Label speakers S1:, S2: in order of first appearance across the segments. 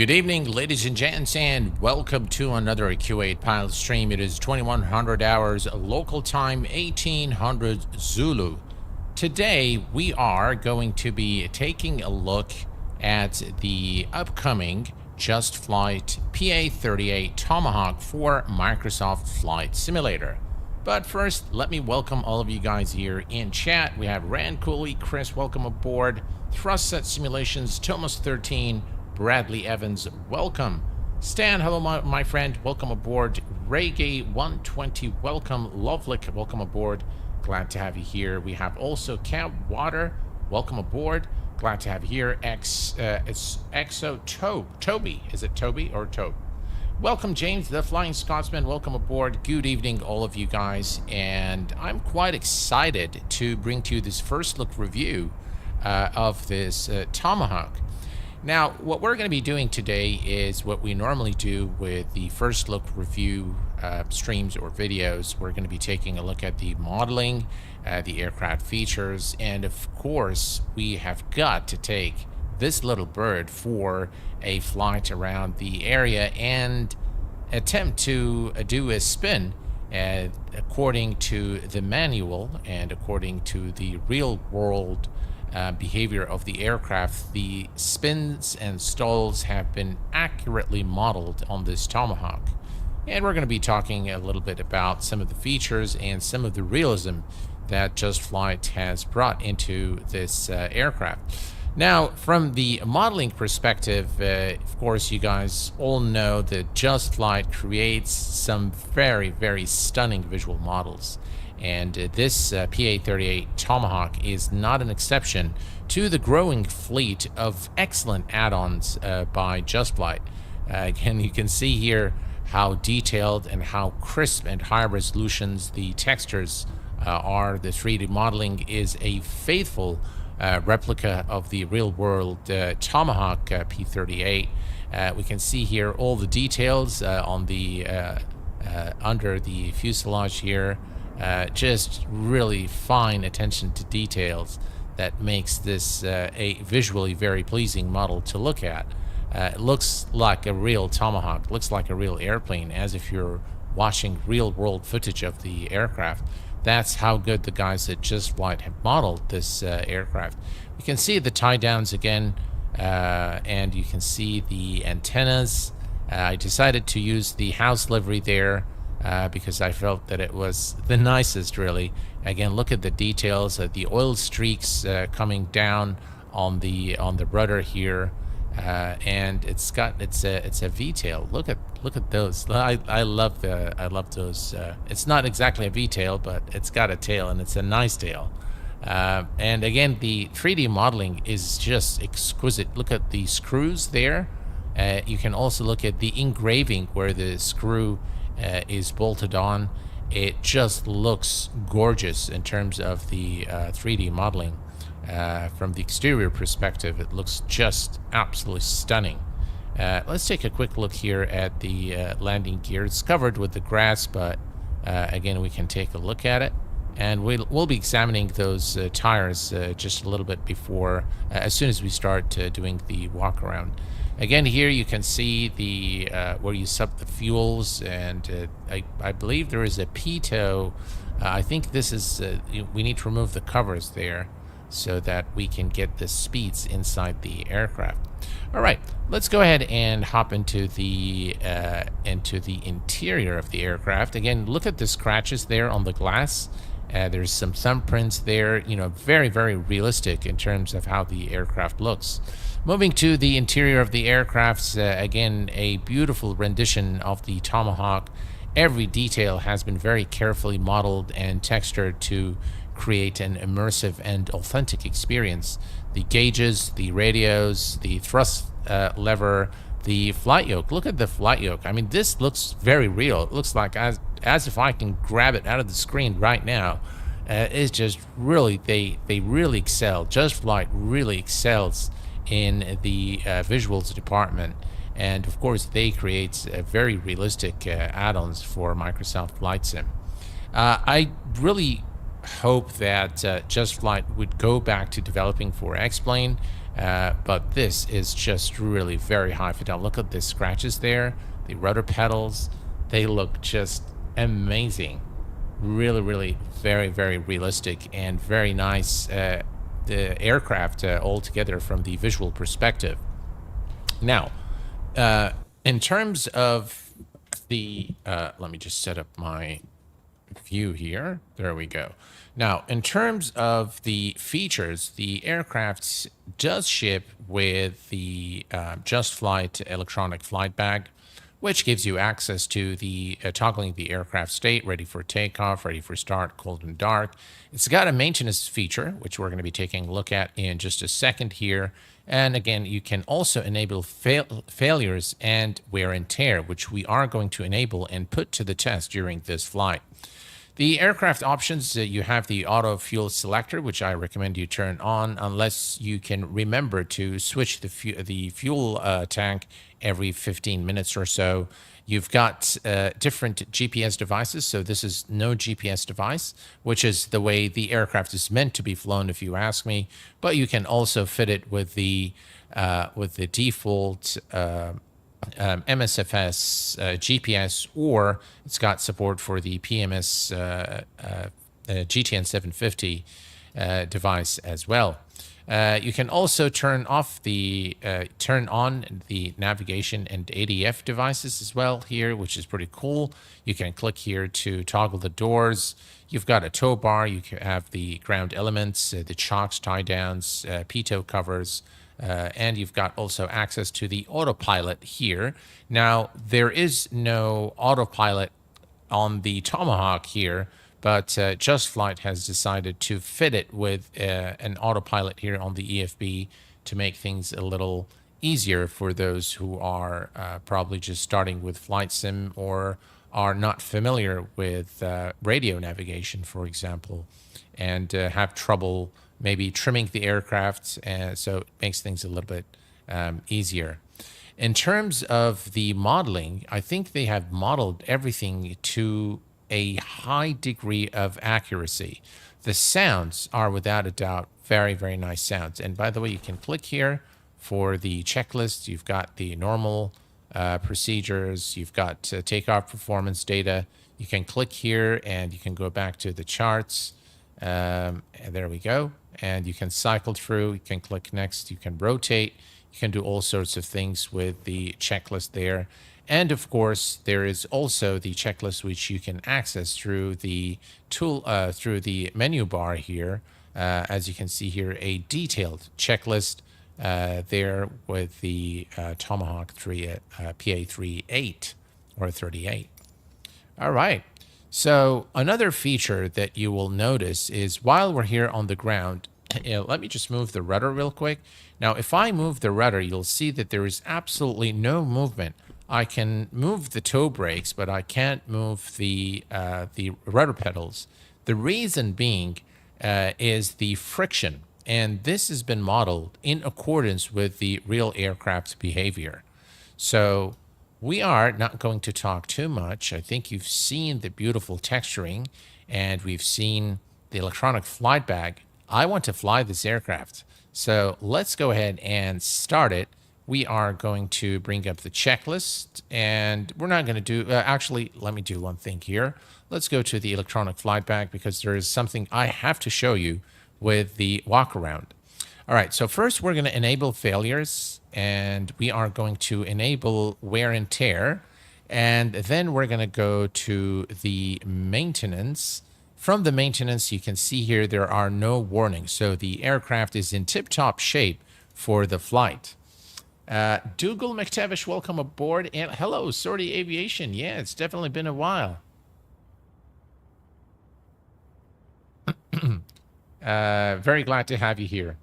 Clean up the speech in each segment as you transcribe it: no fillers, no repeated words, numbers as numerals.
S1: Good evening, ladies and gents, and welcome to another Q8 pilot stream. It is 2100 hours local time, 1800 Zulu. Today, we are going to be taking a look at the upcoming Just Flight PA-38 Tomahawk for Microsoft Flight Simulator. But first, let me welcome all of you guys here in chat. We have Rand Cooley, Chris, welcome aboard. Thrust Set Simulations, Thomas 13, Bradley Evans, welcome. Stan, hello my friend, welcome aboard. Reggae 120, welcome. Lovelick, welcome aboard. Glad to have you here. We have also Camp Water, welcome aboard. Glad to have you here. It's Toby. Is it Toby or Tobe? Welcome, James, the Flying Scotsman. Welcome aboard. Good evening, all of you guys. And I'm quite excited to bring to you this first look review of this Tomahawk. Now, what we're going to be doing today is what we normally do with the first look review streams or videos. We're going to be taking a look at the modeling, the aircraft features, and of course, we have got to take this little bird for a flight around the area and attempt to do a spin according to the manual and according to the real world behavior of the aircraft. The spins and stalls have been accurately modeled on this Tomahawk. And we're going to be talking a little bit about some of the features and some of the realism that Just Flight has brought into this aircraft. Now, from the modeling perspective, of course, you guys all know that Just Flight creates some very, very stunning visual models. And this PA-38 Tomahawk is not an exception to the growing fleet of excellent add-ons by Just Flight. Again, you can see here how detailed and how crisp and high resolutions the textures are. The 3D modeling is a faithful replica of the real-world Tomahawk P-38. We can see here all the details on the under the fuselage here. Just really fine attention to details that makes this a visually very pleasing model to look at. It looks like a real Tomahawk, looks like a real airplane, as if you're watching real-world footage of the aircraft. That's how good the guys at Just Flight have modeled this aircraft. You can see the tie-downs again, and you can see the antennas. I decided to use the house livery there because I felt that it was the nicest, really. Again, look at the details, the oil streaks coming down on the rudder here, and it's a V-tail. Look at those. I love those. It's not exactly a V-tail, but it's got a tail, and it's a nice tail. And again, the 3D modeling is just exquisite. Look at the screws there. You can also look at the engraving where the screw is bolted on. It just looks gorgeous in terms of the 3D modeling. From the exterior perspective, it looks just absolutely stunning. Let's take a quick look here at the landing gear. It's covered with the grass, but again, we can take a look at it. And we'll be examining those tires just a little bit before, as soon as we start doing the walk around. Again, here you can see the where you sub the fuels, and I believe there is a pitot. I think this is we need to remove the covers there so that we can get the speeds inside the aircraft. All right, let's go ahead and hop into the interior of the aircraft. Again, look at the scratches there on the glass. There's some thumbprints there, you know, very, very realistic in terms of how the aircraft looks. Moving to the interior of the aircraft, again, a beautiful rendition of the Tomahawk. Every detail has been very carefully modeled and textured to create an immersive and authentic experience. The gauges, the radios, the thrust lever, the flight yoke. Look at the flight yoke. I mean, this looks very real. It looks like as if I can grab it out of the screen right now. It's just really, they really excel. Just Flight really excels in the visuals department, and of course they create very realistic add-ons for Microsoft Flight Sim. I really hope that Just Flight would go back to developing for X-Plane, but this is just really very high fidelity. Look at the scratches there, the rudder pedals. They look just amazing. Really, really very, very realistic and very nice, the aircraft altogether from the visual perspective. Now, in terms of the, let me just set up my view here. There we go. Now, in terms of the features, the aircraft does ship with the Just Flight electronic flight bag, which gives you access to the toggling the aircraft state, ready for takeoff, ready for start, cold and dark. It's got a maintenance feature, which we're going to be taking a look at in just a second here. And again, you can also enable failures and wear and tear, which we are going to enable and put to the test during this flight. The aircraft options, you have the auto fuel selector, which I recommend you turn on unless you can remember to switch the fuel tank every 15 minutes or so. You've got different GPS devices, so this is no GPS device, which is the way the aircraft is meant to be flown, if you ask me. But you can also fit it with the default MSFS GPS, or it's got support for the PMS GTN 750 device as well. You can also turn on the navigation and ADF devices as well here, which is pretty cool. You can click here to toggle the doors. You've got a tow bar. You can have the ground elements, the chocks, tie downs, pitot covers. And you've got also access to the autopilot here. Now, there is no autopilot on the Tomahawk here, but Just Flight has decided to fit it with an autopilot here on the EFB to make things a little easier for those who are probably just starting with flight sim or are not familiar with radio navigation, for example, and have trouble maybe trimming the aircraft, so it makes things a little bit easier. In terms of the modeling, I think they have modeled everything to a high degree of accuracy. The sounds are without a doubt very, very nice sounds. And by the way, you can click here for the checklist. You've got the normal procedures. You've got takeoff performance data. You can click here and you can go back to the charts. And there we go. And you can cycle through. You can click next. You can rotate. You can do all sorts of things with the checklist there. And of course, there is also the checklist which you can access through the tool, through the menu bar here. As you can see here, a detailed checklist there with the Tomahawk PA-38 or 38. All right. So another feature that you will notice is while we're here on the ground, let me just move the rudder real quick. Now, if I move the rudder, you'll see that there is absolutely no movement. I can move the toe brakes, but I can't move the rudder pedals. The reason being is the friction, and this has been modeled in accordance with the real aircraft behavior. So we are not going to talk too much. I think you've seen the beautiful texturing, and we've seen the electronic flight bag. I want to fly this aircraft. So let's go ahead and start it. We are going to bring up the checklist, and we're not going to do, actually, let me do one thing here. Let's go to the electronic flight bag because there is something I have to show you with the walk around. All right, so first we're going to enable failures, and we are going to enable wear and tear, and then we're going to go to the maintenance. From the maintenance, you can see here there are no warnings, so the aircraft is in tip-top shape for the flight. Dougal McTavish, welcome aboard, and hello, Sortie Aviation. Yeah, it's definitely been a while. Very glad to have you here.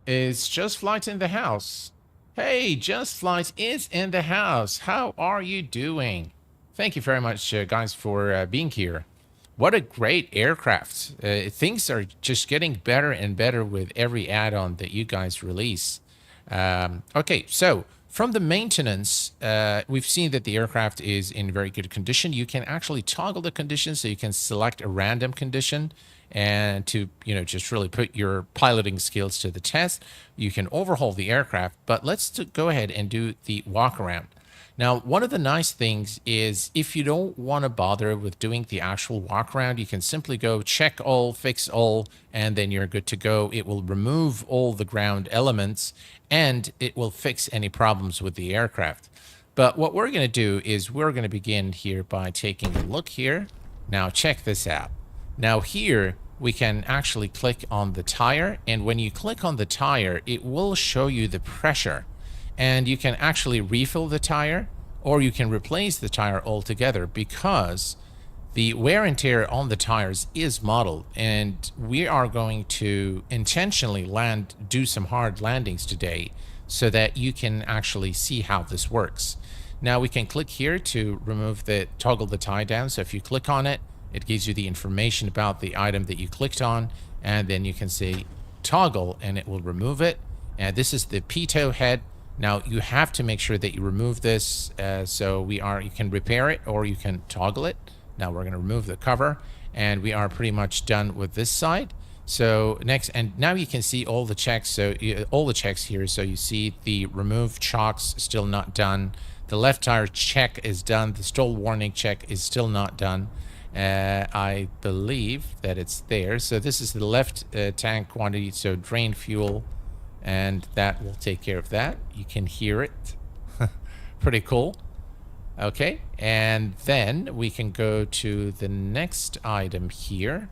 S1: Is Just Flight in the house? Hey, Just Flight is in the house. How are you doing? Thank you very much, guys, for being here. What a great aircraft. Things are just getting better and better with every add-on that you guys release. Okay, so From the maintenance, we've seen that the aircraft is in very good condition. You can actually toggle the conditions, so you can select a random condition and to, just really put your piloting skills to the test. You can overhaul the aircraft, but let's go ahead and do the walk around. Now, one of the nice things is if you don't want to bother with doing the actual walk around, you can simply go check all, fix all, and then you're good to go. It will remove all the ground elements and it will fix any problems with the aircraft. But what we're going to do is we're going to begin here by taking a look here. Now, check this out. Now here, we can actually click on the tire, and when you click on the tire, it will show you the pressure. And you can actually refill the tire, or you can replace the tire altogether, because the wear and tear on the tires is modeled, and we are going to intentionally do some hard landings today so that you can actually see how this works. Now we can click here to toggle the tie down. So if you click on it, it gives you the information about the item that you clicked on, and then you can say toggle and it will remove it. And this is the pitot head. Now you have to make sure that you remove this. You can repair it or you can toggle it. Now we're going to remove the cover, and we are pretty much done with this side. So next, and now you can see all the checks. So all the checks here. So you see the remove chocks still not done. The left tire check is done. The stall warning check is still not done. I believe that it's there. So this is the left tank quantity. So drain fuel, and that will take care of that. You can hear it. Pretty cool. Okay, and then we can go to the next item here.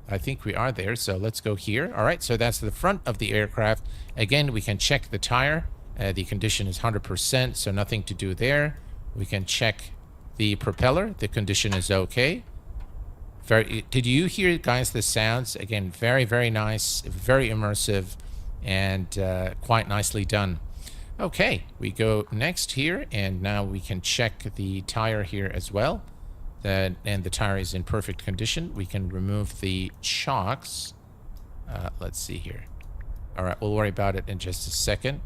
S1: I think we are there, so let's go here. All right, so that's the front of the aircraft. Again, we can check the tire. The condition is 100%, so nothing to do there. We can check the propeller. The condition is okay. Did you hear, guys, the sounds? Again, very, very nice, very immersive, and quite nicely done. Okay, we go next here, and now we can check the tire here as well. And the tire is in perfect condition. We can remove the chocks. Let's see here. All right, we'll worry about it in just a second.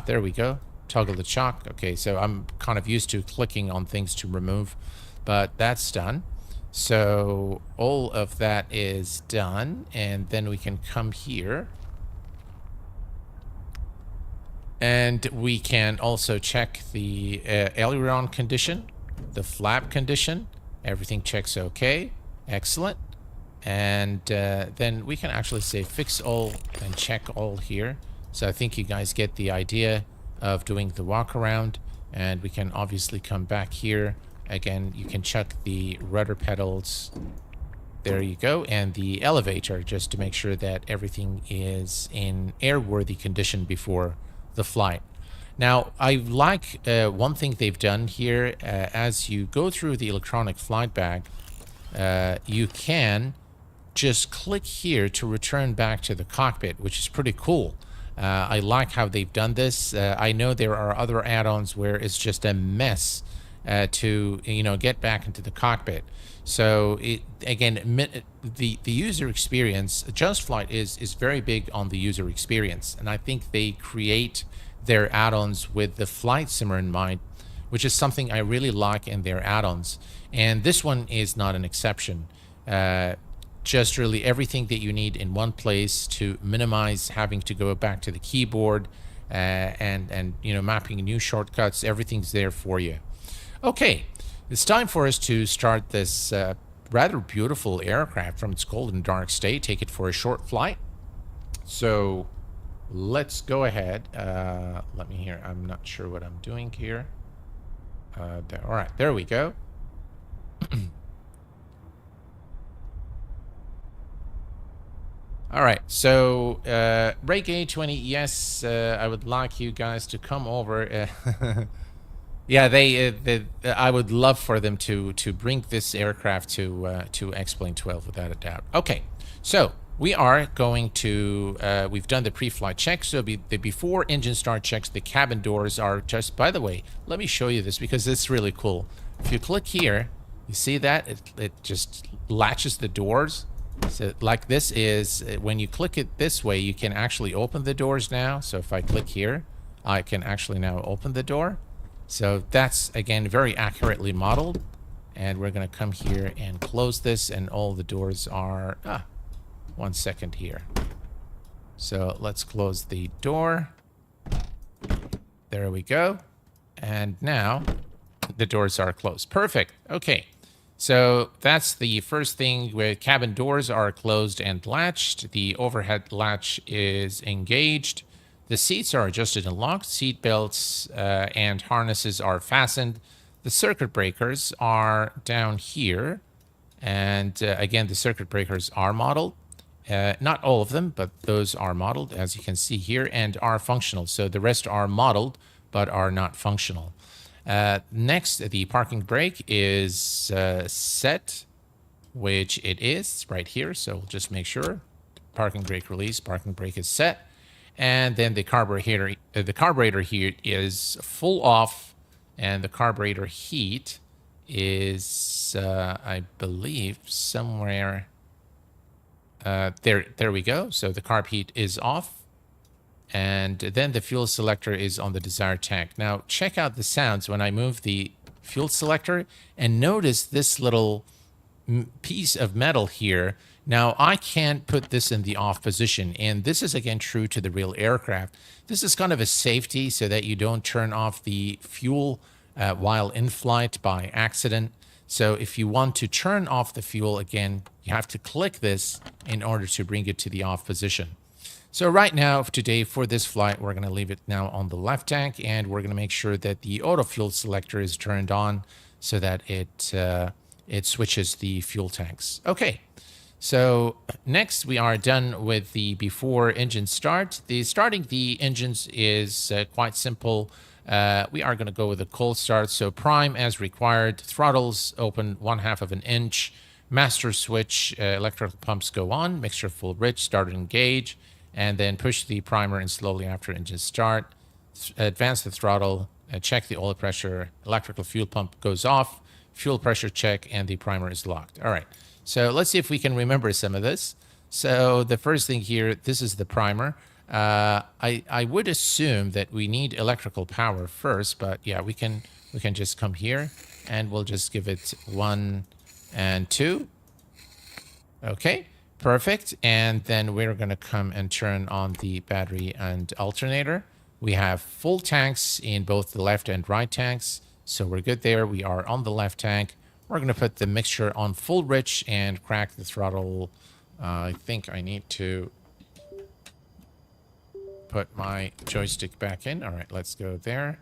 S1: There we go. Toggle the chock. Okay, so I'm kind of used to clicking on things to remove, but that's done. So all of that is done, and then we can come here. And we can also check the aileron condition, the flap condition. Everything checks okay. Excellent. And then we can actually say fix all and check all here. So I think you guys get the idea of doing the walk around. And we can obviously come back here. Again, you can check the rudder pedals. There you go. And the elevator, just to make sure that everything is in airworthy condition before the flight. Now, I like one thing they've done here. As you go through the electronic flight bag, you can just click here to return back to the cockpit, which is pretty cool. I like how they've done this. I know there are other add-ons where it's just a mess to get back into the cockpit. So the user experience, Just Flight is very big on the user experience, and I think they create their add-ons with the flight simmer in mind, which is something I really like in their add-ons. And this one is not an exception. Just really everything that you need in one place to minimize having to go back to the keyboard and mapping new shortcuts. Everything's there for you. Okay, it's time for us to start this rather beautiful aircraft from its cold and dark state, take it for a short flight. So let's go ahead. Let me hear. I'm not sure what I'm doing here. All right, there we go. All right, so Rake A20ES, I would like you guys to come over. Yeah, I would love for them to bring this aircraft to X-Plane 12 without a doubt. Okay, so we are going to we've done the pre-flight check. So the before engine start checks, the cabin doors are just. By the way, let me show you this because it's really cool. If you click here, you see that it just latches the doors. So like this is when you click it this way, you can actually open the doors now. So if I click here, I can actually now open the door. So that's, again, very accurately modeled. And we're going to come here and close this, and all the doors are... 1 second here. So let's close the door. There we go. And now the doors are closed. Perfect. Okay. So that's the first thing, where cabin doors are closed and latched. The overhead latch is engaged. The seats are adjusted and locked. Seat belts and harnesses are fastened. The circuit breakers are down here. And again, the circuit breakers are modeled. Not all of them, but those are modeled, as you can see here, and are functional. So the rest are modeled, but are not functional. Next, the parking brake is set, which it is right here. So we'll just make sure. Parking brake release, parking brake is set. And then the carburetor heat is full off, and the carburetor heat is, I believe, somewhere... there we go. So the carb heat is off. And then the fuel selector is on the desired tank. Now, check out the sounds when I move the fuel selector. And notice this little piece of metal here. Now, I can't put this in the off position. And this is, again, true to the real aircraft. This is kind of a safety so that you don't turn off the fuel while in flight by accident. So if you want to turn off the fuel, again, you have to click this in order to bring it to the off position. So right now, today, for this flight, we're going to leave it now on the left tank, and we're going to make sure that the auto fuel selector is turned on so that it switches the fuel tanks. Okay, so next we are done with the before engine start. Starting the engines is quite simple. We are going to go with a cold start. So prime as required, throttles open 1/2 of an inch, master switch, electrical pumps go on, mixture full rich, start and engage, and then push the primer and slowly after engine start, advance the throttle, check the oil pressure, electrical fuel pump goes off, fuel pressure check, and the primer is locked. All right, so let's see if we can remember some of this. So the first thing here, this is the primer. I would assume that we need electrical power first, but yeah, we can just come here and we'll just give it 1 and 2. Okay, perfect. And then we're going to come and turn on the battery and alternator. We have full tanks in both the left and right tanks, so we're good there. We are on the left tank. We're going to put the mixture on full rich and crack the throttle. I think I need to put my joystick back in. All right, let's go there.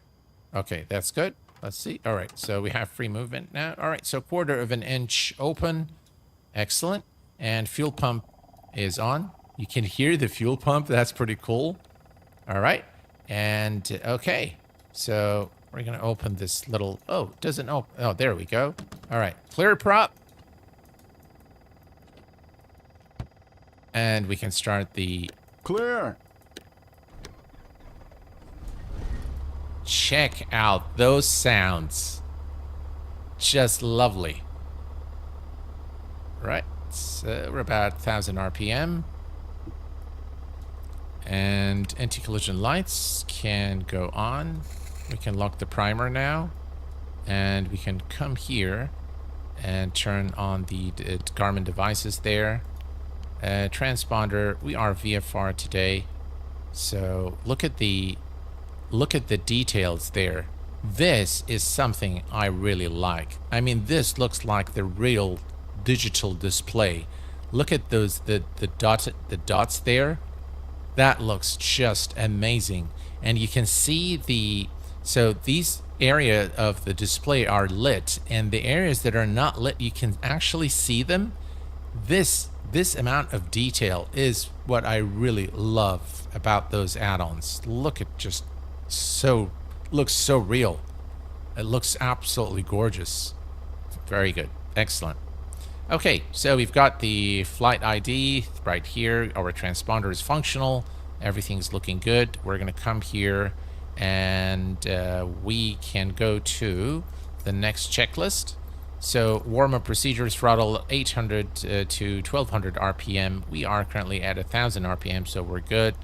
S1: Okay, that's good. Let's see. All right, so we have free movement now. All right, so 1/4 of an inch open. Excellent. And fuel pump is on. You can hear the fuel pump. That's pretty cool. All right. And okay, so we're going to open this little... Oh, it doesn't open. Oh, there we go. All right, clear prop. And we can start the...
S2: Clear.
S1: Check out those sounds. Just lovely. Right, so we're about 1,000 RPM. And anti-collision lights can go on. We can lock the primer now. And we can come here and turn on the Garmin devices there. Transponder, we are VFR today. So look at the details there. This is something I really like. I mean, this looks like the real digital display. Look at those the dots there. That looks just amazing. And you can see so these area of the display are lit, and the areas that are not lit, you can actually see them. This amount of detail is what I really love about those add-ons. Look at just looks so real. It looks absolutely gorgeous. Very good. Excellent. Okay, so we've got the flight ID right here. Our transponder is functional. Everything's looking good. We're going to come here and we can go to the next checklist. So warm-up procedures, throttle 800 to 1200 RPM. We are currently at 1000 RPM, so we're good.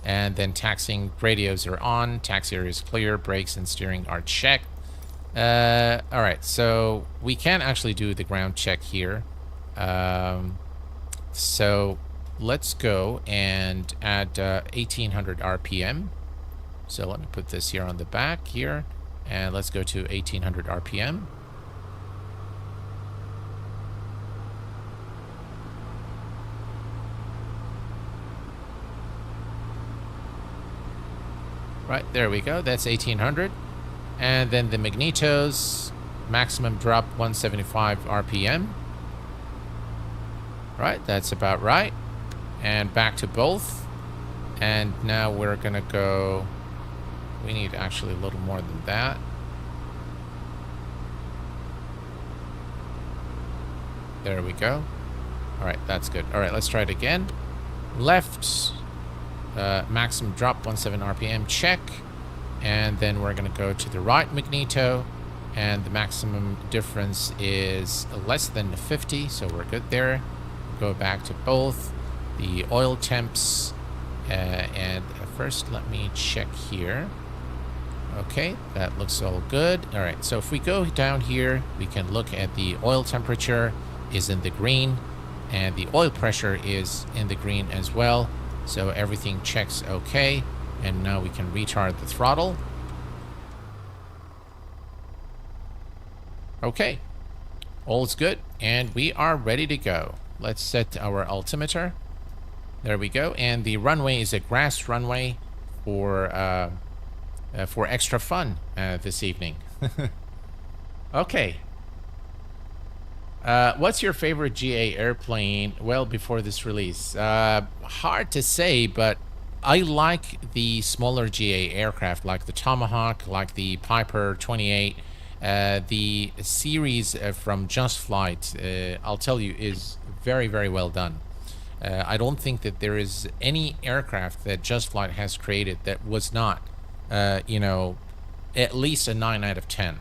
S1: And then taxiing radios are on. Taxi area is clear. Brakes and steering are checked. All right, so we can actually do the ground check here. So let's go and add 1800 RPM. So let me put this here on the back here, and let's go to 1800 RPM. Right, there we go. That's 1800. And then the magnetos, maximum drop 175 RPM. Right, that's about right. And back to both. And now we're gonna go, we need actually a little more than that. There we go. All right, that's good. All right, let's try it again. Left, maximum drop 17 RPM, check. And then we're gonna go to the right magneto, and the maximum difference is less than 50, so we're good there. Go back to both. The oil temps, and first let me check here. Okay, that looks all good. All right, so if we go down here, we can look at the oil temperature is in the green, and the oil pressure is in the green as well. So everything checks okay. And now we can retard the throttle. Okay, all's good, and we are ready to go. Let's set our altimeter. There we go, and the runway is a grass runway for extra fun this evening. Okay. What's your favorite GA airplane? Well, before this release, hard to say, but I like the smaller GA aircraft, like the Tomahawk, like the Piper 28. The series from Just Flight, I'll tell you, is very, very well done. I don't think that there is any aircraft that Just Flight has created that was not, you know, at least a 9 out of 10.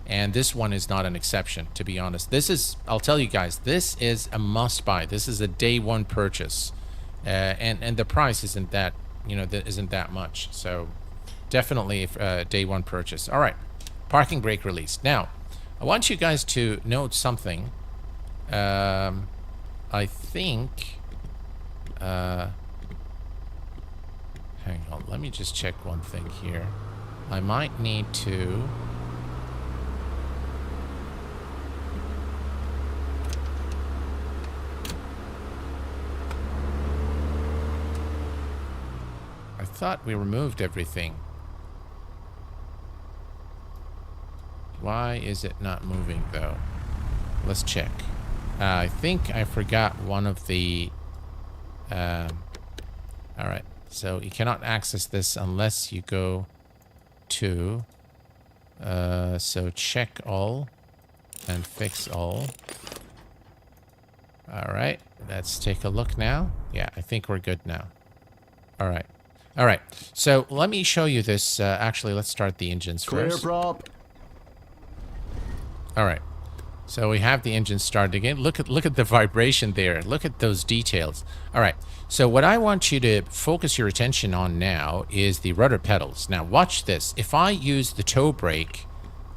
S1: And this one is not an exception, to be honest. This is, I'll tell you guys, this is a must buy. This is a day one purchase. And the price isn't that, you know, that isn't that much. So definitely day one purchase. All right, parking brake release. Now, I want you guys to note something. I think, hang on, let me just check one thing here. I might need to, I thought we removed everything. Why is it not moving though? Let's check. I think I forgot one of the... Alright, so you cannot access this unless you go to... so check all and fix all. Alright, let's take a look now. Yeah, I think we're good now. Alright. Alright, so let me show you this. Actually, let's start the engines first.
S2: Clear prop.
S1: Alright, so we have the engine started again. Look at the vibration there. Look at those details. Alright, so what I want you to focus your attention on now is the rudder pedals. Now watch this. If I use the toe brake,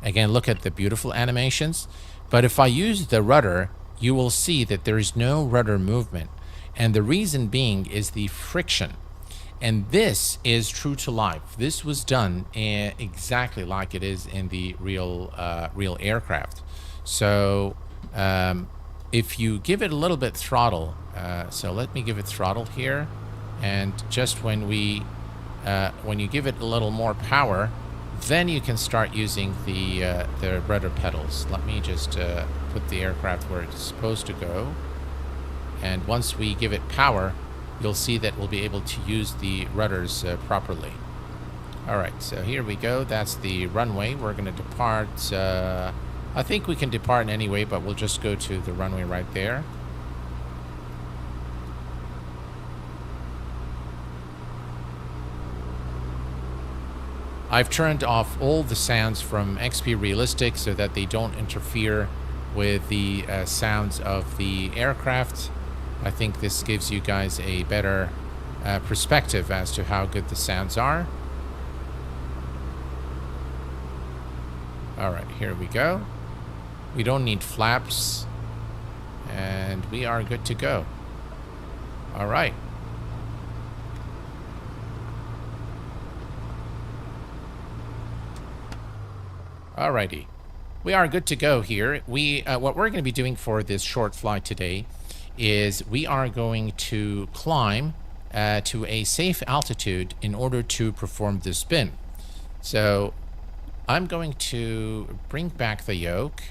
S1: again, look at the beautiful animations. But if I use the rudder, you will see that there is no rudder movement. And the reason being is the friction. And this is true to life. This was done exactly like it is in the real aircraft. So if you give it a little bit throttle, so let me give it throttle here, and just when you give it a little more power, then you can start using the rudder pedals. Let me just put the aircraft where it's supposed to go, and once we give it power, you'll see that we'll be able to use the rudders properly. All right, so here we go. That's the runway. We're going to depart. I think we can depart anyway, but we'll just go to the runway right there. I've turned off all the sounds from XP Realistic so that they don't interfere with the sounds of the aircraft. I think this gives you guys a better perspective as to how good the sounds are. All right, here we go. We don't need flaps, and we are good to go. All right. Alrighty. We are good to go here. What we're going to be doing for this short flight today is we are going to climb to a safe altitude in order to perform the spin. So I'm going to bring back the yoke.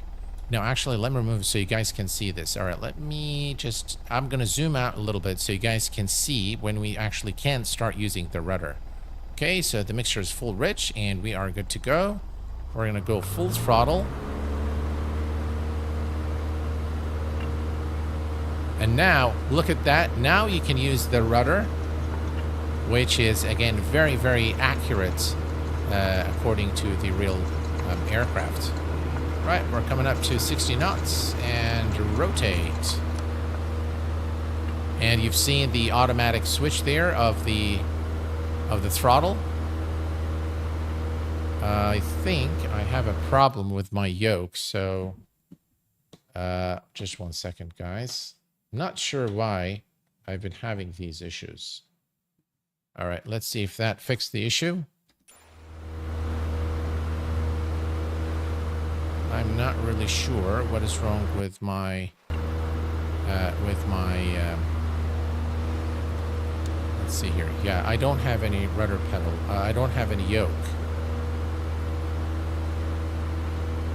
S1: No, actually, let me remove it so you guys can see this. All right, I'm going to zoom out a little bit so you guys can see when we actually can start using the rudder. Okay, so the mixture is full rich and we are good to go. We're going to go full throttle. And now, look at that. Now you can use the rudder, which is, again, very, very accurate according to the real aircraft. Right, we're coming up to 60 knots and rotate. And you've seen the automatic switch there of the throttle. I think I have a problem with my yoke, so just 1 second, guys. Not sure why I've been having these issues. All right, let's see if that fixed the issue. I'm not really sure what is wrong with my let's see here. Yeah, I don't have any rudder pedal. I don't have any yoke.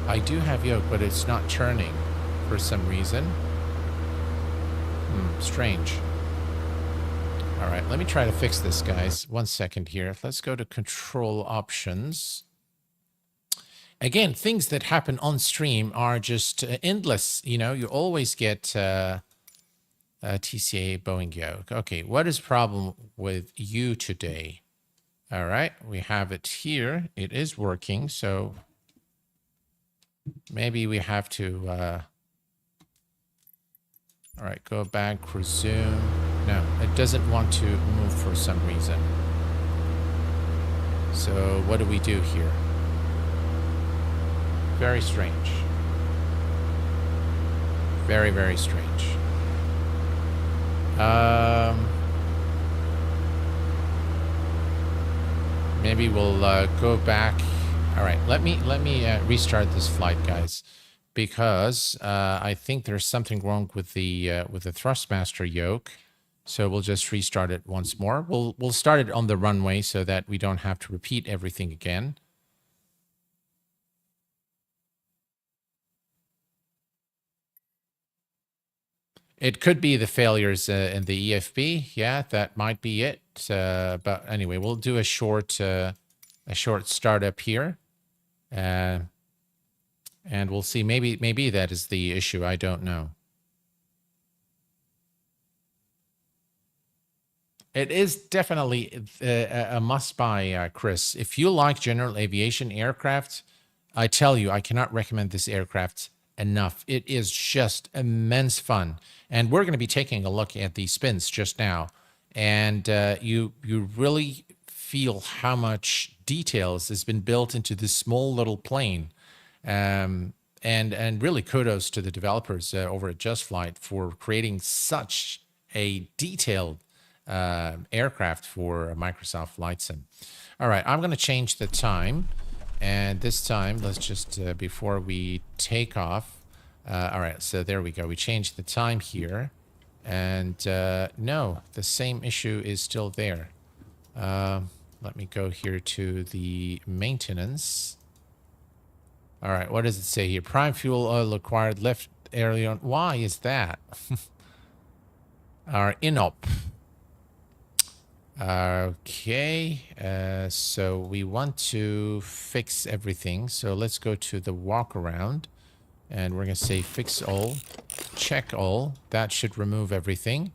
S1: I do have yoke, but it's not turning for some reason. Strange. All right, let me try to fix this, guys. 1 second here. Let's go to control options. Again, things that happen on stream are just endless. You know, you always get TCA Boeing yoke. Okay, what is the problem with you today? All right, we have it here. It is working, so maybe we have to, all right, go back, resume. No, it doesn't want to move for some reason. So what do we do here? Very strange. Very, very strange. Maybe we'll go back. All right, let me restart this flight, guys, because I think there's something wrong with the Thrustmaster yoke. So we'll just restart it once more. We'll start it on the runway so that we don't have to repeat everything again. It could be the failures in the EFB. Yeah, that might be it. But anyway, we'll do a short startup here. And we'll see. Maybe that is the issue. I don't know. It is definitely a must-buy, Chris. If you like general aviation aircraft, I tell you, I cannot recommend this aircraft enough. It is just immense fun. And we're going to be taking a look at the spins just now. And you really feel how much details has been built into this small little plane. And really kudos to the developers over at Just Flight for creating such a detailed aircraft for Microsoft Flight Sim. All right, I'm going to change the time. And this time, let's just, before we take off, all right, so there we go. We changed the time here. And no, the same issue is still there. Let me go here to the maintenance. All right, what does it say here? Prime fuel oil required left aileron. Why is that? Our INOP. Okay, so we want to fix everything. So let's go to the walk around and we're going to say fix all, check all. That should remove everything.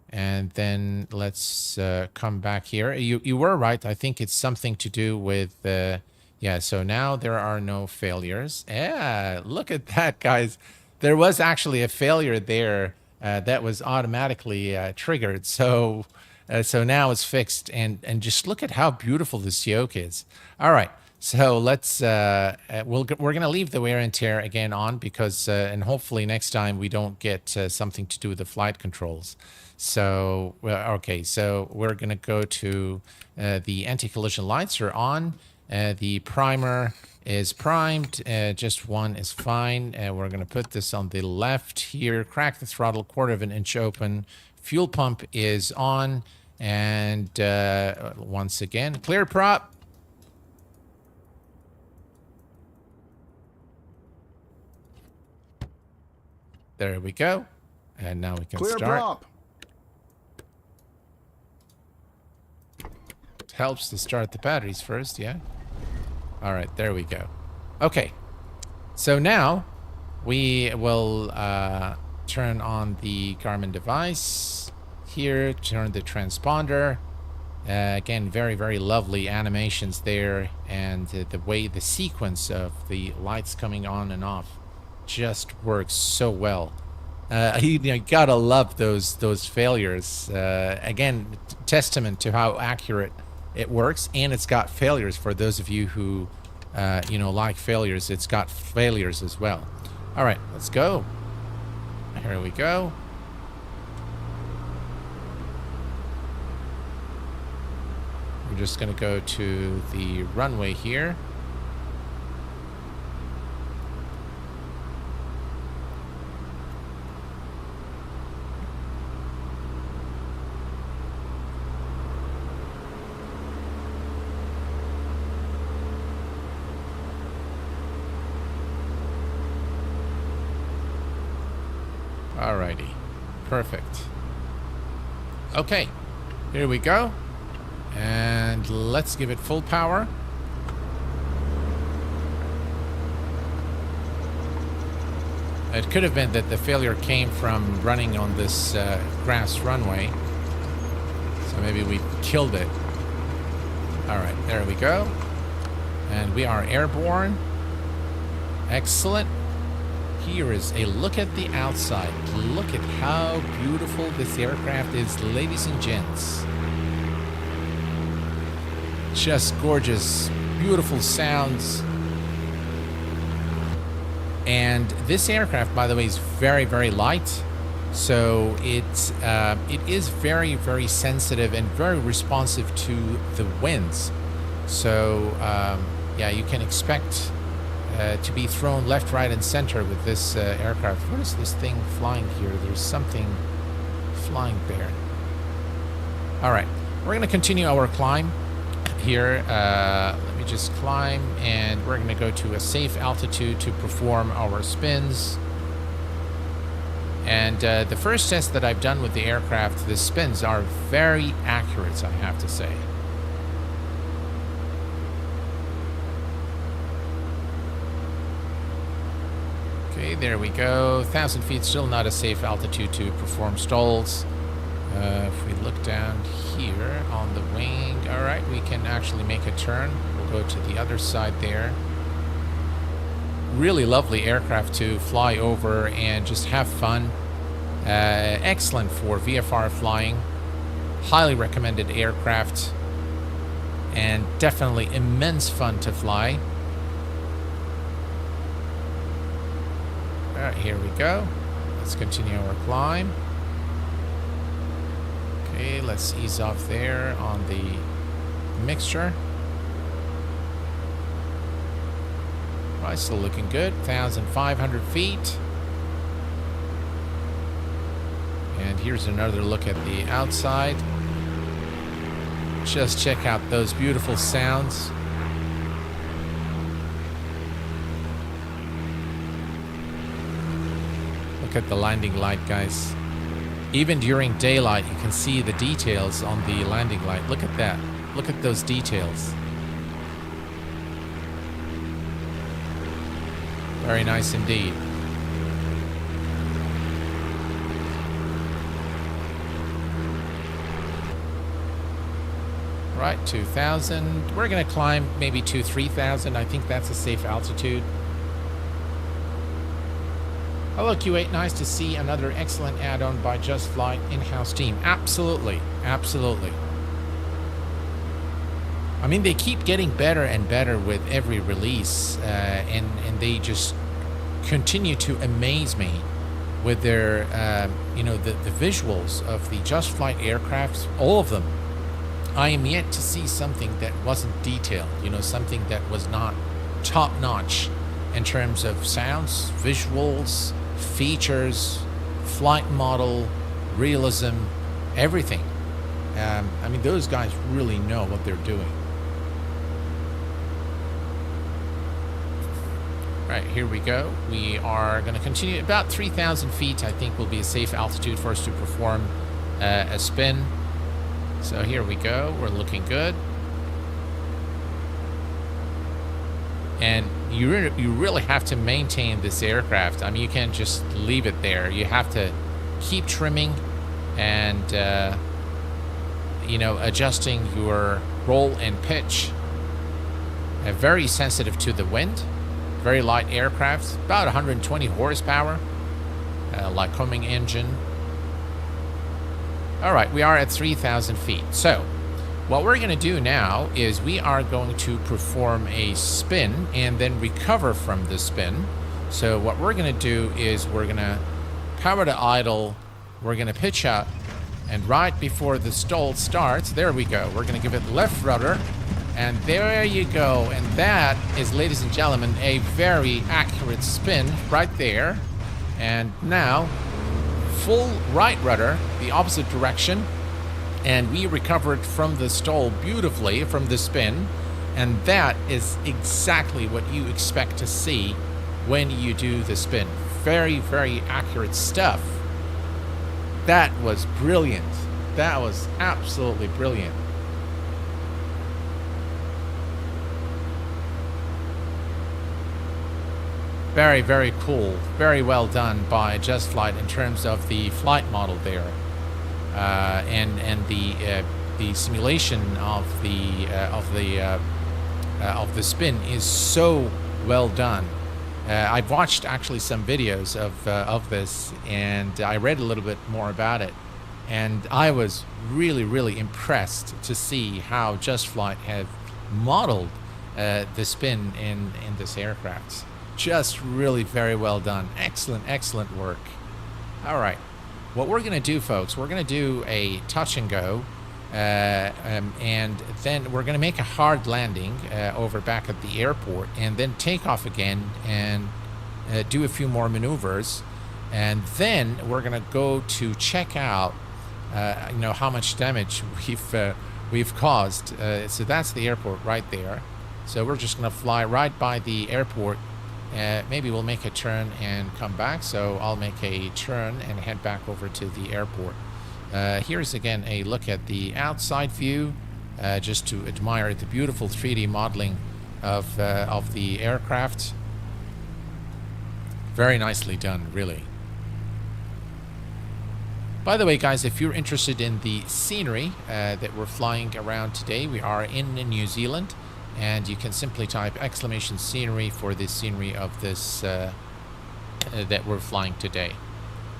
S1: And then let's come back here. You were right. I think it's something to do with, yeah, so now there are no failures. Yeah, look at that, guys. There was actually a failure there that was automatically triggered. So So now it's fixed, and just look at how beautiful this yoke is. All right, so let's we're gonna leave the wear and tear again on because and hopefully next time we don't get something to do with the flight controls. So okay, so we're gonna go to the anti-collision lights are on. The primer is primed. Just one is fine. We're going to put this on the left here. Crack the throttle, 1/4 inch open. Fuel pump is on. And once again, clear prop. There we go. And now we can
S2: Clear
S1: start.
S2: prop.
S1: It helps to start the batteries first, yeah? All right, there we go. Okay, so now we will turn on the Garmin device here, turn the transponder. Again, very, very lovely animations there, and the way the sequence of the lights coming on and off just works so well. You gotta love those failures. Again, testament to how accurate it works, and it's got failures for those of you who like failures. It's got failures as well. All right, let's go. Here we go. We're just gonna go to the runway here. Alrighty, perfect. Okay, here we go. And let's give it full power. It could have been that the failure came from running on this grass runway. So maybe we killed it. Alright, there we go. And we are airborne. Excellent. Here is a look at the outside. Look at how beautiful this aircraft is, ladies and gents. Just gorgeous, beautiful sounds. And this aircraft, by the way, is very, very light. So it is very, very sensitive and very responsive to the winds. So yeah, you can expect to be thrown left, right, and center with this aircraft. What is this thing flying here? There's something flying there. All right, we're going to continue our climb here. Let me just climb, and we're going to go to a safe altitude to perform our spins. And the first test that I've done with the aircraft, the spins are very accurate, I have to say. Okay, there we go. 1,000 feet, still not a safe altitude to perform stalls. If we look down here on the wing, all right, we can actually make a turn. We'll go to the other side there. Really lovely aircraft to fly over and just have fun. Excellent for VFR flying. Highly recommended aircraft. And definitely immense fun to fly. All right, here we go. Let's continue our climb. Okay, let's ease off there on the mixture. Right, still looking good. 1,500 feet. And here's another look at the outside. Just check out those beautiful sounds. Look at the landing light, guys. Even during daylight, you can see the details on the landing light. Look at that. Look at those details. Very nice indeed. Right, 2,000. We're going to climb maybe to 3,000. I think that's a safe altitude. Hello Q8, nice to see another excellent add-on by Just Flight in-house team. Absolutely, absolutely. I mean, they keep getting better and better with every release, and they just continue to amaze me with their, you know, the visuals of the Just Flight aircrafts, all of them. I am yet to see something that wasn't detailed, you know, something that was not top-notch in terms of sounds, visuals, features, flight model, realism, everything. I mean, those guys really know what they're doing. Right, here we go. We are going to continue. About 3,000 feet, I think, will be a safe altitude for us to perform a spin. So here we go. We're looking good. And you really have to maintain this aircraft. I mean, you can't just leave it there. You have to keep trimming and, you know, adjusting your roll and pitch. Very sensitive to the wind. Very light aircraft, about 120 horsepower, Lycoming engine. All right, we are at 3,000 feet. So what we're going to do now is we are going to perform a spin and then recover from the spin. So what we're going to do is we're going to power to idle, we're going to pitch up, and right before the stall starts, there we go. We're going to give it left rudder. And there you go. And that is, ladies and gentlemen, a very accurate spin right there. And now, full right rudder, the opposite direction. And we recovered from the stall beautifully from the spin. And that is exactly what you expect to see when you do the spin. Very, very accurate stuff. That was brilliant. That was absolutely brilliant. Very, very cool. Very well done by Just Flight in terms of the flight model there, and the simulation of the spin is so well done. I've watched actually some videos of this, and I read a little bit more about it, and I was really, really impressed to see how Just Flight have modeled the spin in this aircraft. Just really very well done. Excellent, excellent work. All right. What we're going to do, folks, we're going to do a touch and go, and then we're going to make a hard landing over back at the airport, and then take off again and do a few more maneuvers, and then we're going to go to check out, you know, how much damage we've caused. So that's the airport right there. So we're just going to fly right by the airport. Maybe we'll make a turn and come back. So I'll make a turn and head back over to the airport. Here's again a look at the outside view, just to admire the beautiful 3D modeling of the aircraft. Very nicely done, really. By the way, guys, if you're interested in the scenery that we're flying around today, we are in New Zealand. And you can simply type exclamation scenery for the scenery of this that we're flying today.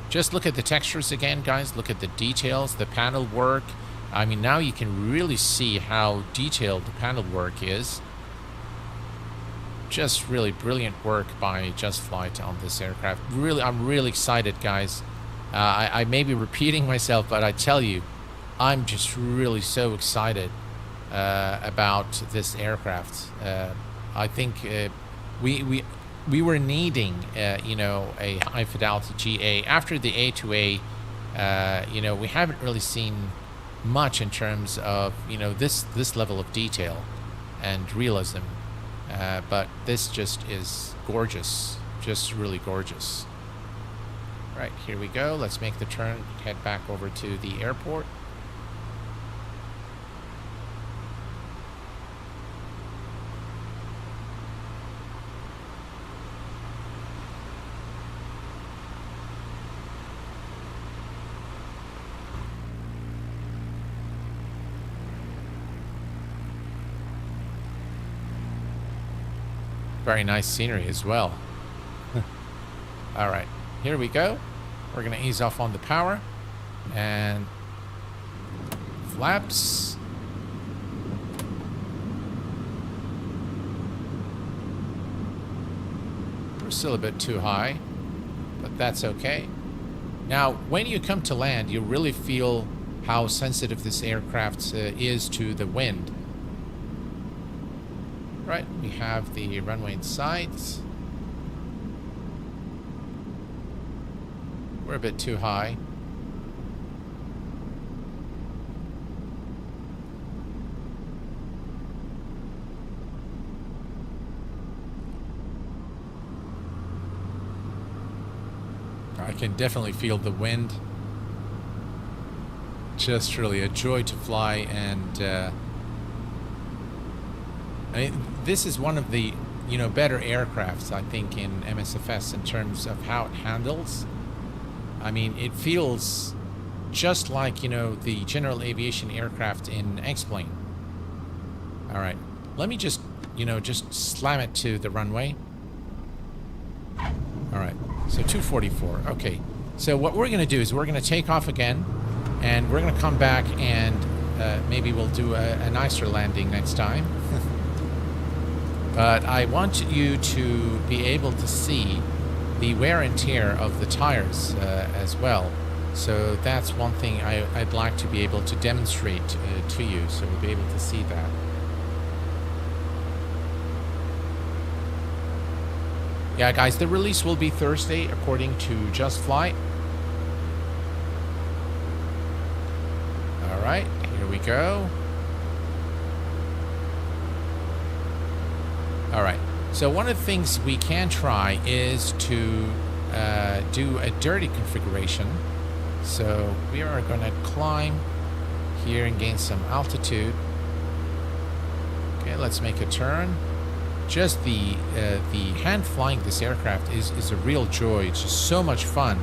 S1: Just look at the textures again, guys. Look at the details, the panel work. I mean, now you can really see how detailed the panel work is. Just really brilliant work by Just Flight on this aircraft. Really, I'm really excited, guys. I may be repeating myself, but I tell you, I'm just really so excited about this aircraft. I think we were needing you know, a high fidelity GA after the A2A. You know, we haven't really seen much in terms of, you know, this level of detail and realism, but this just is gorgeous, just really gorgeous. Right, here we go. Let's make the turn, head back over to the airport. Very nice scenery as well. All right. here we go. We're going to ease off on the power. And flaps. We're still a bit too high, but that's okay. Now, when you come to land, you really feel how sensitive this aircraft is to the wind. Right, we have the runway in sight. We're a bit too high. I can definitely feel the wind. Just really a joy to fly, and I mean, this is one of the better aircrafts, I think, in MSFS in terms of how it handles. I mean, it feels just like the general aviation aircraft in X-Plane. All right, let me just just slam it to the runway. All right, so 244. Okay, so what we're going to do is we're going to take off again, and we're going to come back, and maybe we'll do a nicer landing next time. But I want you to be able to see the wear and tear of the tires as well. So that's one thing I'd like to be able to demonstrate to you, so we'll be able to see that. Yeah, guys, the release will be Thursday, according to Just Flight. All right, here we go. All right, so one of the things we can try is to do a dirty configuration. So we are going to climb here and gain some altitude. Okay, let's make a turn. Just the hand flying this aircraft is a real joy. It's just so much fun,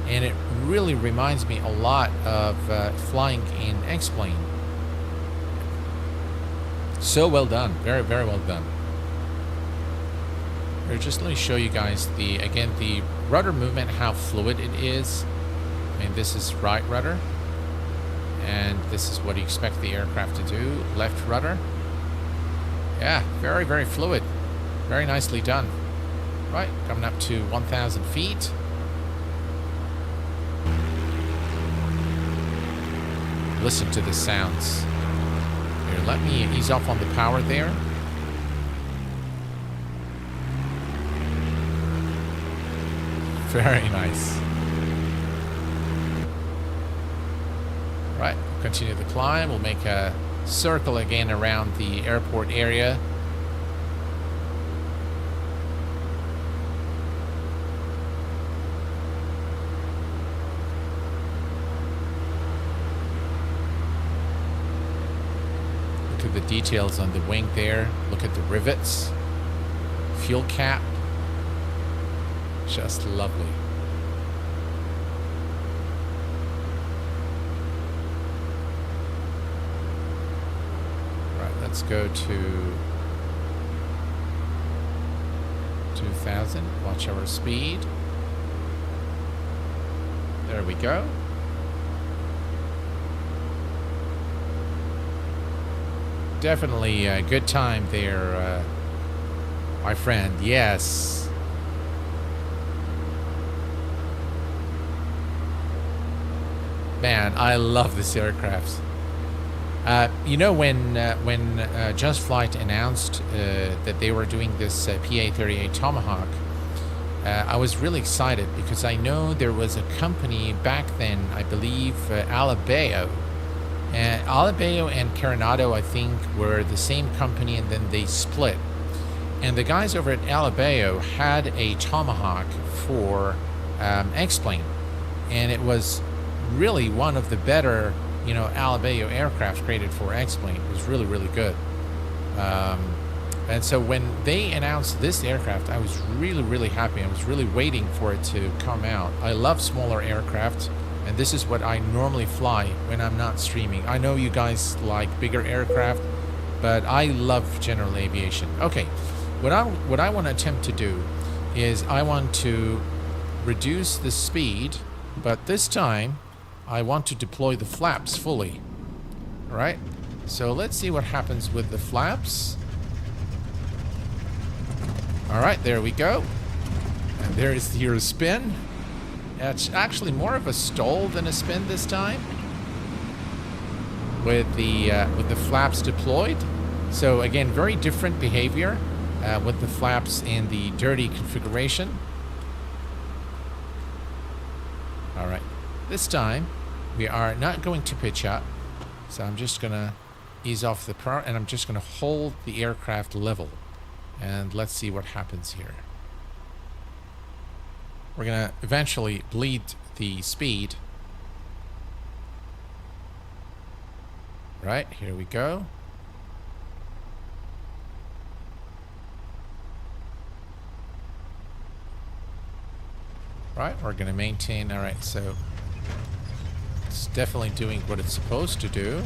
S1: and it really reminds me a lot of flying in X-Plane. So well done, very, very well done. Here, just let me show you guys the rudder movement, how fluid it is. I mean, this is right rudder, and this is what you expect the aircraft to do. Left rudder. Yeah, very, very fluid. Very nicely done. Right, coming up to 1,000 feet. Listen to the sounds. Here, let me ease off on the power there. Very nice. Right, continue the climb. We'll make a circle again around the airport area. Look at the details on the wing there. Look at the rivets. Fuel cap. Just lovely. Let's go to 2,000. Watch our speed. There we go. Definitely a good time there, my friend. Yes. Man, I love this aircraft. When Just Flight announced that they were doing this PA-38 Tomahawk, I was really excited because I know there was a company back then, I believe Alabeo. Alabeo and Coronado, I think, were the same company, and then they split. And the guys over at Alabeo had a Tomahawk for X-Plane, and it was really one of the better Alabeo aircraft created for X-Plane. It was really, really good. And so when they announced this aircraft, I was really, really happy. I was really waiting for it to come out. I love smaller aircraft, and this is what I normally fly when I'm not streaming. I know you guys like bigger aircraft, but I love general aviation. Okay, what I want to attempt to do is I want to reduce the speed, but this time I want to deploy the flaps fully. All right, so let's see what happens with the flaps. All right, there we go. And there is your spin. It's actually more of a stall than a spin this time, with the flaps deployed. So again, very different behavior with the flaps in the dirty configuration. All right, this time we are not going to pitch up, so I'm just gonna ease off the power, and I'm just gonna hold the aircraft level, and let's see what happens here. We're gonna eventually bleed the speed. Right, here we go. Right, we're gonna maintain. All right, so it's definitely doing what it's supposed to do.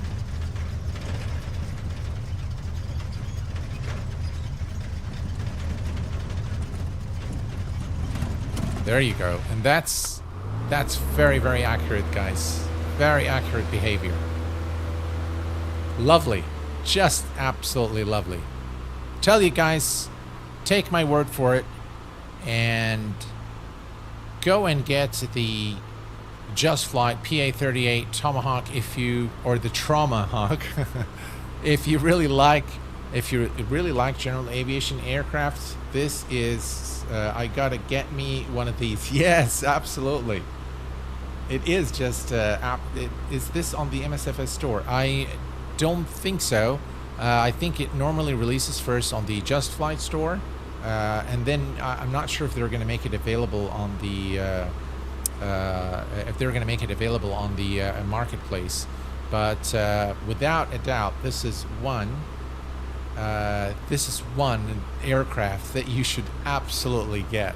S1: There you go. And that's very, very accurate, guys. Very accurate behavior. Lovely. Just absolutely lovely. Tell you guys, take my word for it and go and get the Just Flight PA-38 Tomahawk or the Traumahawk if you really like general aviation aircraft. This is I gotta get me one of these. Yes, absolutely. It is just is this on the MSFS store? I don't think so. I think it normally releases first on the Just Flight store, and then I'm not sure if they're going to make it available on the marketplace. But without a doubt, this is one aircraft that you should absolutely get.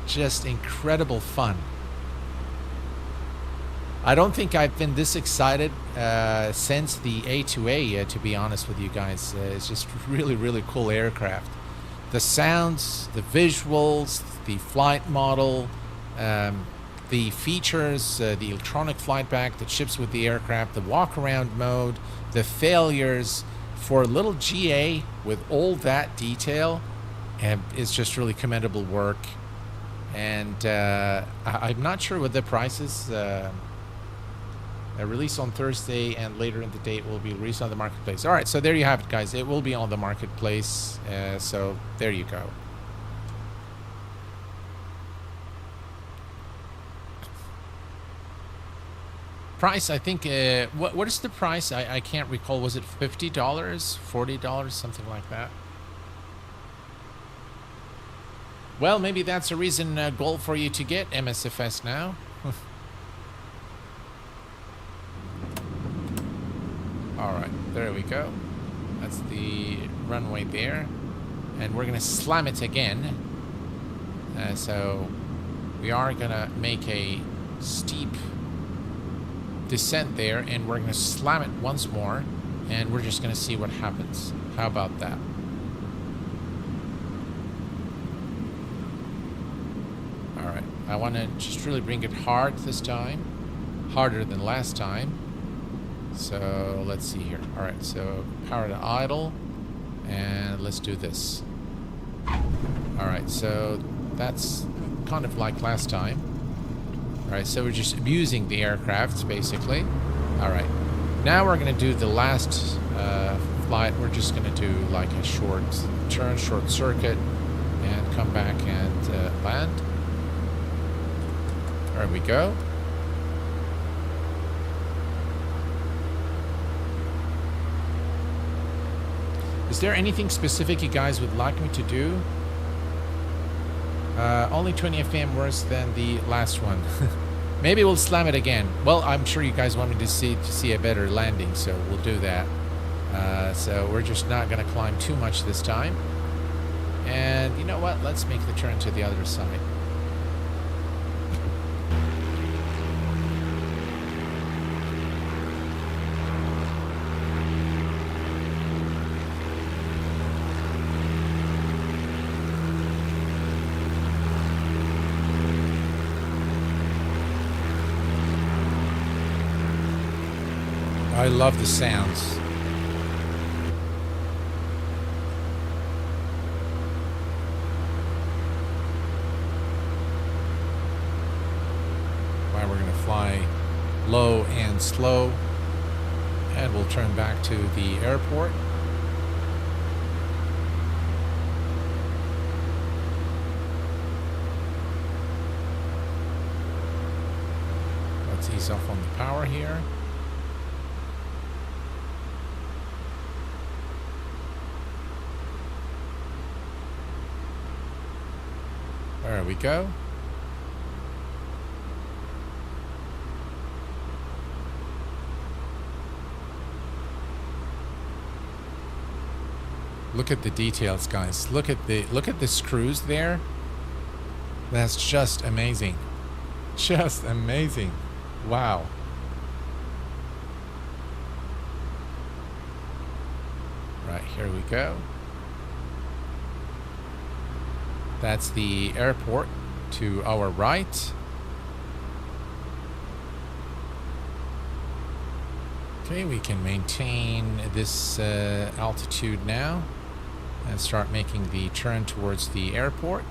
S1: Just incredible fun. I don't think I've been this excited since the A2A, to be honest with you guys. It's just really, really cool aircraft. The sounds, the visuals, the flight model, the features, the electronic flight bag that ships with the aircraft, the walk-around mode, the failures. For a little GA with all that detail, it's just really commendable work. And I'm not sure what the price is. A release on Thursday, and later in the day it will be released on the marketplace. All right, so there you have it, guys. It will be on the marketplace. So there you go. Price, I think, what is the price? I can't recall. Was it $50, $40, something like that? Well, maybe that's a reason goal for you to get MSFS now. All right, there we go. That's the runway there. And we're gonna slam it again. So we are gonna make a steep descent there, and we're going to slam it once more, and we're just going to see what happens. How about that? All right, I want to just really bring it hard this time, harder than last time. So let's see here. All right, so power to idle, and let's do this. All right, so that's kind of like last time. All right, so we're just abusing the aircraft, basically. All right, now we're going to do the last flight. We're just going to do like a short turn, short circuit, and come back and land. There we go. Is there anything specific you guys would like me to do? Only 20 FM worse than the last one. Maybe we'll slam it again. Well, I'm sure you guys want me to see a better landing, so we'll do that. So we're just not going to climb too much this time. And you know what? Let's make the turn to the other side. I love the sounds. Right, we're going to fly low and slow, and we'll turn back to the airport. Let's ease off on the power here. There we go. Look at the details, guys. Look at the screws there. That's just amazing. Just amazing. Wow. Right, here we go. That's the airport to our right. Okay, we can maintain this altitude now and start making the turn towards the airport.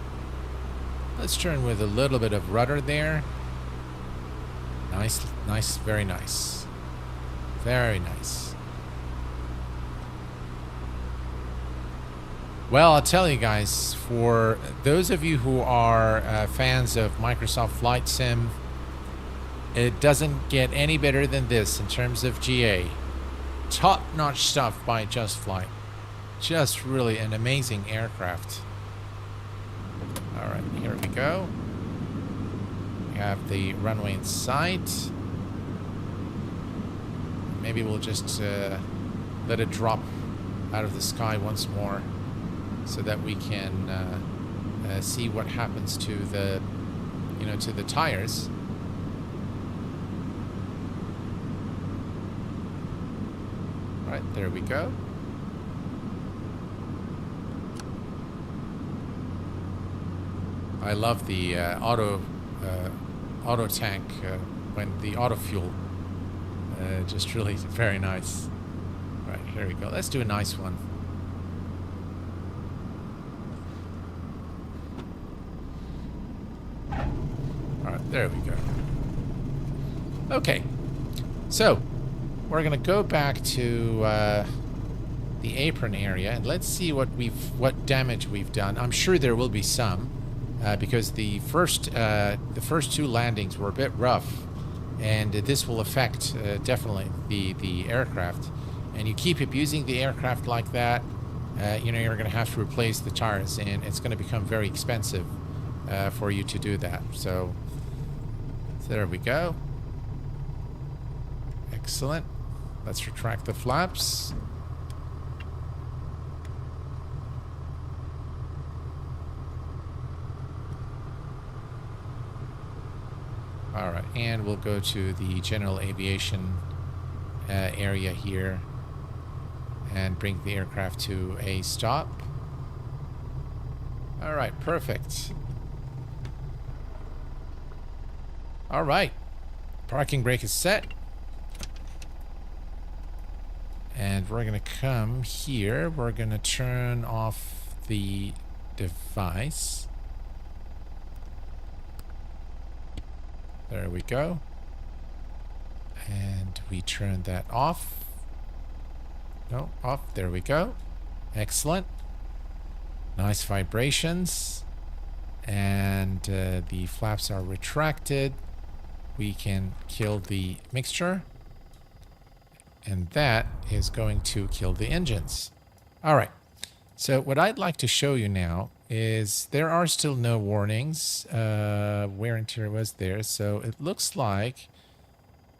S1: Let's turn with a little bit of rudder there. Nice, nice, very nice. Very nice. Well, I'll tell you guys, for those of you who are fans of Microsoft Flight Sim, it doesn't get any better than this in terms of GA. Top-notch stuff by Just Flight. Just really an amazing aircraft. All right, here we go. We have the runway in sight. Maybe we'll just let it drop out of the sky once more, so that we can see what happens to the, to the tires. Right, there we go. I love the auto tank when the auto fuel. Just really very nice. Right, here we go. Let's do a nice one. Alright, there we go. Okay, so we're gonna go back to the apron area and let's see what damage we've done. I'm sure there will be some because the first two landings were a bit rough, and this will affect definitely the aircraft. And you keep abusing the aircraft like that, you're gonna have to replace the tires, and it's gonna become very expensive for you to do that. So there we go. Excellent. Let's retract the flaps. All right, and we'll go to the general aviation area here and bring the aircraft to a stop. All right, perfect. All right, parking brake is set. And we're going to come here. We're going to turn off the device. There we go. And we turn that off. No, off. There we go. Excellent. Nice vibrations. And the flaps are retracted. We can kill the mixture. And that is going to kill the engines. All right. So what I'd like to show you now is there are still no warnings. Wear and tear was there. So it looks like,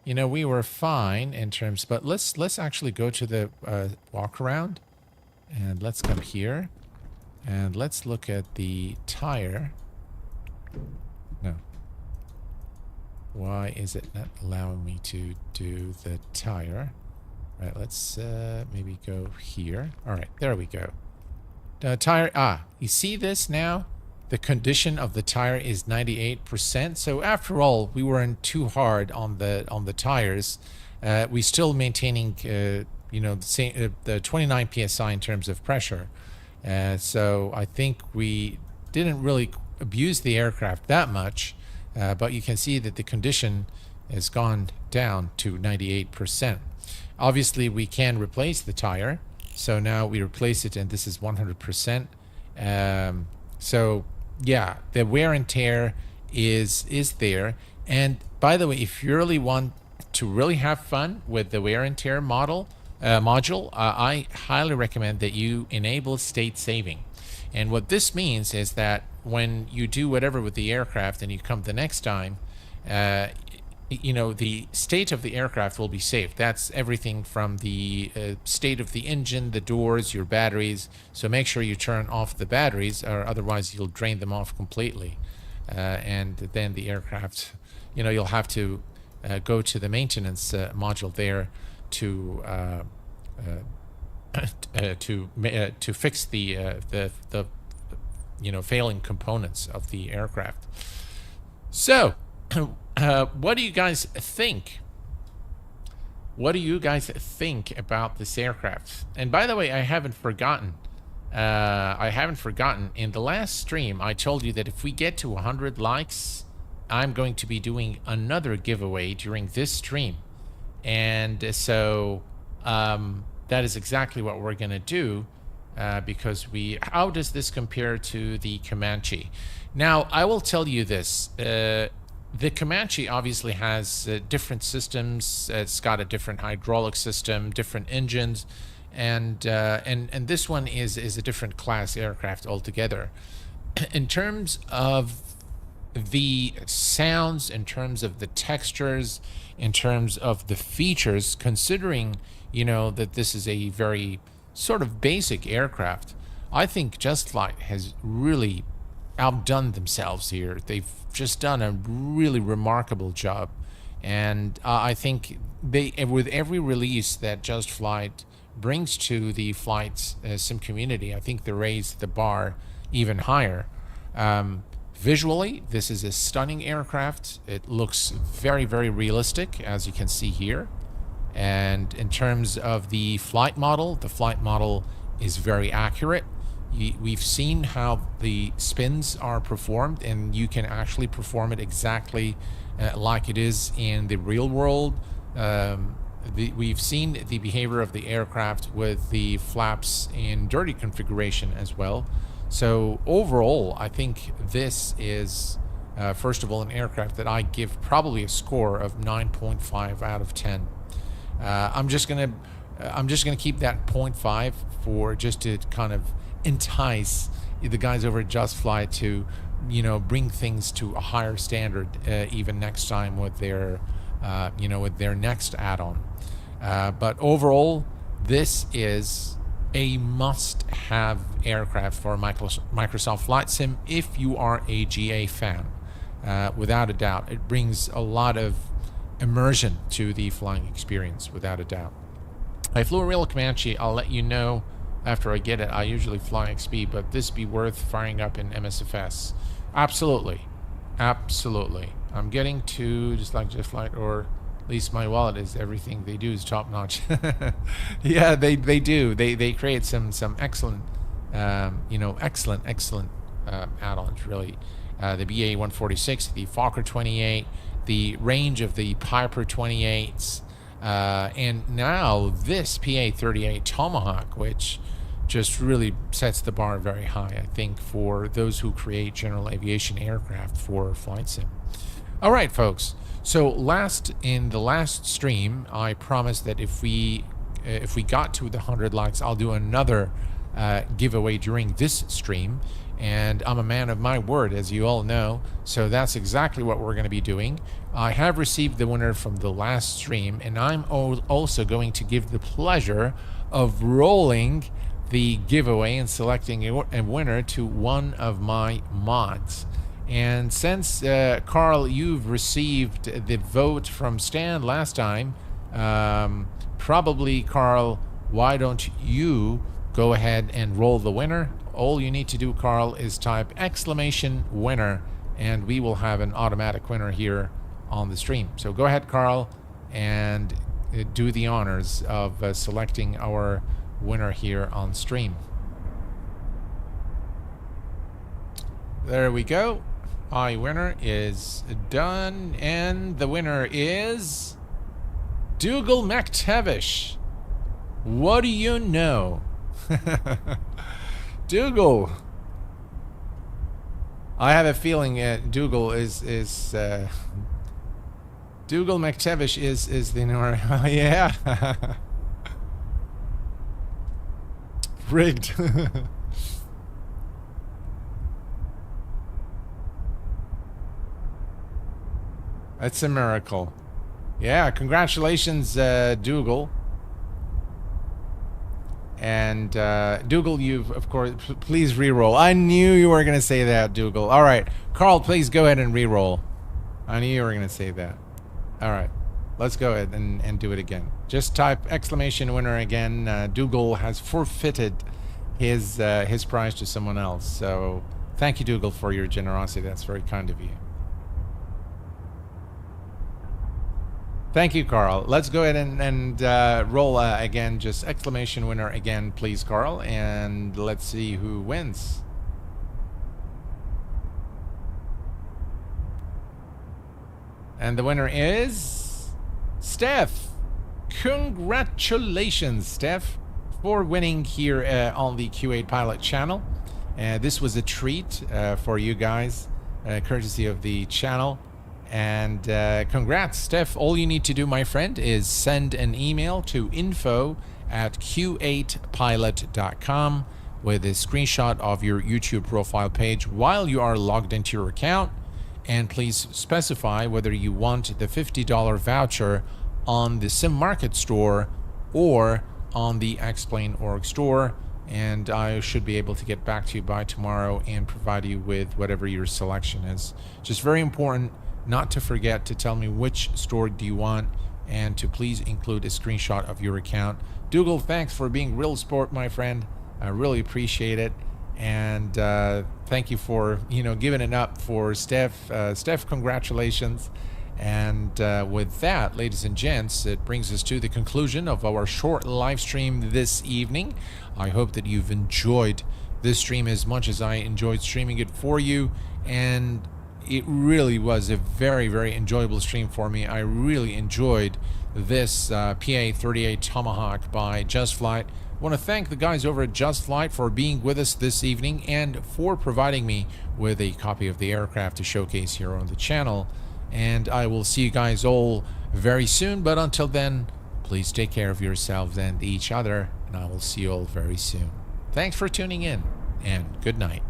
S1: we were fine in terms, but let's actually go to the walk around, and let's come here and let's look at the tire. No. Why is it not allowing me to do the tire? Right, let's maybe go here. All right, there we go. Tire, you see this now? The condition of the tire is 98%. So after all, we weren't too hard on the tires. we're still maintaining, you know, the same, the 29 psi in terms of pressure. So I think we didn't really abuse the aircraft that much, but you can see that the condition has gone down to 98%. Obviously, we can replace the tire. So now we replace it, and this is 100%. So yeah, the wear and tear is there. And by the way, if you really want to really have fun with the wear and tear module, I highly recommend that you enable state saving. And what this means is that when you do whatever with the aircraft and you come the next time, you know, the state of the aircraft will be saved. That's everything from the state of the engine, the doors, your batteries. So make sure you turn off the batteries, or otherwise you'll drain them off completely. And then the aircraft, you know, you'll have to go to the maintenance module there to fix the you know, failing components of the aircraft. So what do you guys think? What do you guys think about this aircraft? And by the way, I haven't forgotten. In the last stream, I told you that if we get to 100 likes, I'm going to be doing another giveaway during this stream. And so that is exactly what we're going to do, because how does this compare to the Comanche? Now, I will tell you this. The Comanche obviously has different systems. It's got a different hydraulic system, different engines, and this one is a different class aircraft altogether. In terms of the sounds, in terms of the textures, in terms of the features, considering, you know, that this is a very sort of basic aircraft, I think Just Flight has really outdone themselves here. They've just done a really remarkable job, and I think with every release that Just Flight brings to the flight sim community, I think they raise the bar even higher. Visually, this is a stunning aircraft. It looks very, very realistic, as you can see here. And in terms of the flight model is very accurate. We've seen how the spins are performed, and you can actually perform it exactly like it is in the real world. We've seen the behavior of the aircraft with the flaps in dirty configuration as well. So overall, I think this is, first of all, an aircraft that I give probably a score of 9.5 out of 10. I'm just gonna keep that 0.5 for just to kind of entice the guys over at Just Fly to, you know, bring things to a higher standard even next time with their, you know, with their next add-on. But overall, this is a must-have aircraft for Microsoft Flight Sim if you are a GA fan. Without a doubt, it brings a lot of immersion to the flying experience, without a doubt. I flew a real Comanche. I'll let you know after I get it. I usually fly XP, but this be worth firing up in MSFS. Absolutely. Absolutely. I'm getting to just like Just Flight, or at least my wallet is, everything they do is top notch. Yeah, they do. They create some excellent, you know, excellent add-ons, really. The BA-146, the Fokker 28, the range of the Piper 28s, and now this PA-38 Tomahawk, which just really sets the bar very high, I think, for those who create general aviation aircraft for flight sim. All right, folks. So in the last stream, I promised that if we got to the 100 likes, I'll do another giveaway during this stream. And I'm a man of my word, as you all know, so that's exactly what we're going to be doing. I have received the winner from the last stream, and I'm also going to give the pleasure of rolling the giveaway and selecting a winner to one of my mods. And since, Carl, you've received the vote from Stan last time, probably, Carl, why don't you go ahead and roll the winner? All you need to do, Carl, is type !winner, and we will have an automatic winner here on the stream. So go ahead, Carl, and do the honors of selecting our winner here on stream. There we go. Our winner is done, and the winner is Dougal McTavish. What do you know? Dougal. I have a feeling Dougal is Dougal McTavish is the yeah. Rigged. That's a miracle. Yeah, congratulations, Dougal. And Dougal, you've, of course, please re-roll. I knew you were going to say that, Dougal. All right, Carl, please go ahead and re-roll. I knew you were going to say that. All right, let's go ahead and do it again. Just type exclamation winner again. Dougal has forfeited his prize to someone else. So thank you, Dougal, for your generosity. That's very kind of you. Thank you, Carl. Let's go ahead and roll again. Just exclamation winner again, please, Carl. And let's see who wins. And the winner is Steph. Congratulations, Steph, for winning here on the Q8 Pilot channel. This was a treat for you guys, courtesy of the channel. And congrats, Steph. All you need to do, my friend, is send an email to info@q8pilot.com with a screenshot of your YouTube profile page while you are logged into your account. And please specify whether you want the $50 voucher on the Sim Market store or on the X-Plane.org store. And I should be able to get back to you by tomorrow and provide you with whatever your selection is. Just very important not to forget to tell me which store do you want, and to please include a screenshot of your account. Dougal, thanks for being real sport, my friend. I really appreciate it. And thank you for, giving it up for Steph. Steph, congratulations. And with that, ladies and gents, it brings us to the conclusion of our short live stream this evening. I hope that you've enjoyed this stream as much as I enjoyed streaming it for you. And it really was a very, very enjoyable stream for me. I really enjoyed this PA-38 Tomahawk by Just Flight. I want to thank the guys over at Just Flight for being with us this evening and for providing me with a copy of the aircraft to showcase here on the channel. And I will see you guys all very soon. But until then, please take care of yourselves and each other. And I will see you all very soon. Thanks for tuning in, and good night.